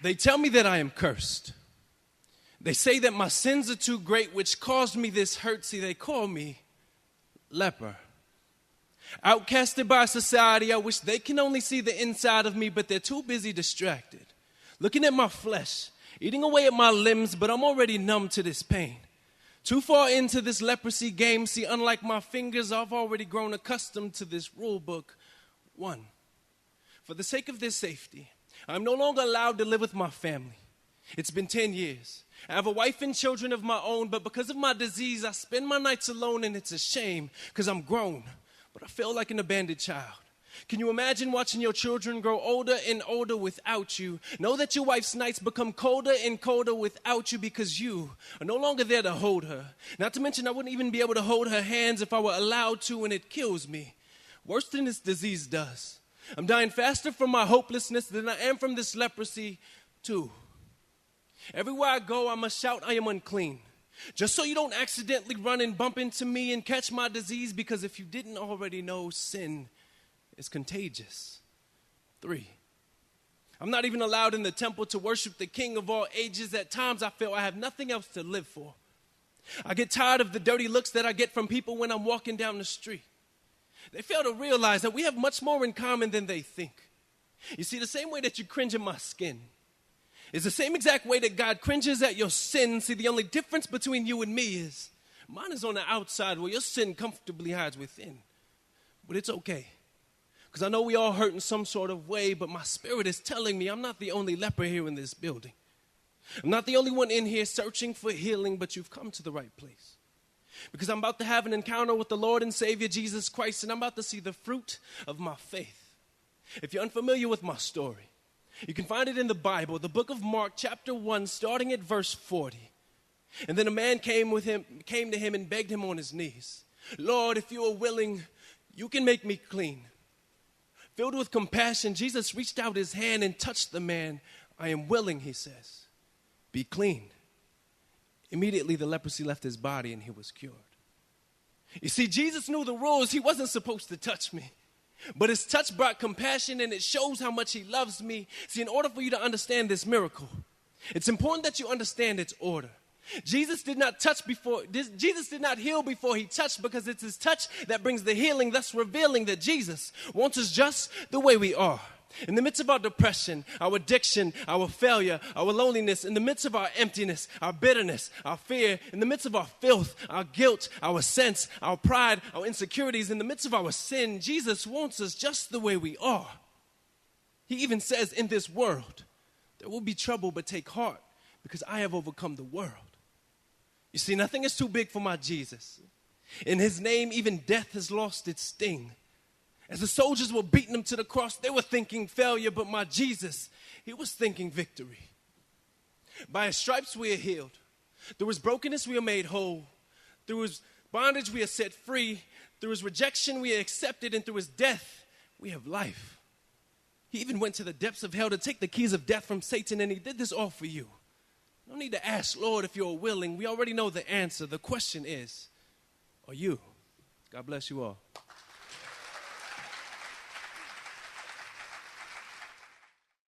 They tell me that I am cursed. They say that my sins are too great, which caused me this hurt. See, they call me leper. Outcasted by society, I wish they can only see the inside of me, but they're too busy distracted. Looking at my flesh, eating away at my limbs, but I'm already numb to this pain. Too far into this leprosy game, see, unlike my fingers, I've already grown accustomed to this rule book. 1. For the sake of their safety, I'm no longer allowed to live with my family. It's been 10 years. I have a wife and children of my own, but because of my disease, I spend my nights alone, and it's a shame because I'm grown, but I feel like an abandoned child. Can you imagine watching your children grow older and older without you? Know that your wife's nights become colder and colder without you because you are no longer there to hold her. Not to mention, I wouldn't even be able to hold her hands if I were allowed to, and it kills me. Worse than this disease does. I'm dying faster from my hopelessness than I am from this leprosy, too. Everywhere I go, I must shout, I am unclean. Just so you don't accidentally run and bump into me and catch my disease, because if you didn't already know, sin is contagious. 3. I'm not even allowed in the temple to worship the King of all ages. At times I feel I have nothing else to live for. I get tired of the dirty looks that I get from people when I'm walking down the street. They fail to realize that we have much more in common than they think. You see, the same way that you cringe at my skin is the same exact way that God cringes at your sin. See, the only difference between you and me is mine is on the outside while your sin comfortably hides within. But it's okay, because I know we all hurt in some sort of way, but my spirit is telling me I'm not the only leper here in this building. I'm not the only one in here searching for healing, but you've come to the right place. Because I'm about to have an encounter with the Lord and Savior Jesus Christ, and I'm about to see the fruit of my faith. If you're unfamiliar with my story, you can find it in the Bible, the book of Mark, chapter 1, starting at verse 40. And then a man came to him and begged him on his knees, Lord, if you are willing, you can make me clean. Filled with compassion, Jesus reached out his hand and touched the man. I am willing, he says. Be clean. Immediately the leprosy left his body and he was cured. You see, Jesus knew the rules. He wasn't supposed to touch me. But his touch brought compassion, and it shows how much he loves me. See, in order for you to understand this miracle, it's important that you understand its order. Jesus did not heal before he touched, because it's his touch that brings the healing, thus revealing that Jesus wants us just the way we are. In the midst of our depression, our addiction, our failure, our loneliness, in the midst of our emptiness, our bitterness, our fear, in the midst of our filth, our guilt, our sense, our pride, our insecurities, in the midst of our sin, Jesus wants us just the way we are. He even says, in this world, there will be trouble, but take heart, because I have overcome the world. You see, nothing is too big for my Jesus. In his name, even death has lost its sting. As the soldiers were beating him to the cross, they were thinking failure, but my Jesus, he was thinking victory. By his stripes we are healed. Through his brokenness we are made whole. Through his bondage we are set free. Through his rejection we are accepted. And through his death we have life. He even went to the depths of hell to take the keys of death from Satan, and he did this all for you. No need to ask, Lord, if you're willing. We already know the answer. The question is, are you? God bless you all.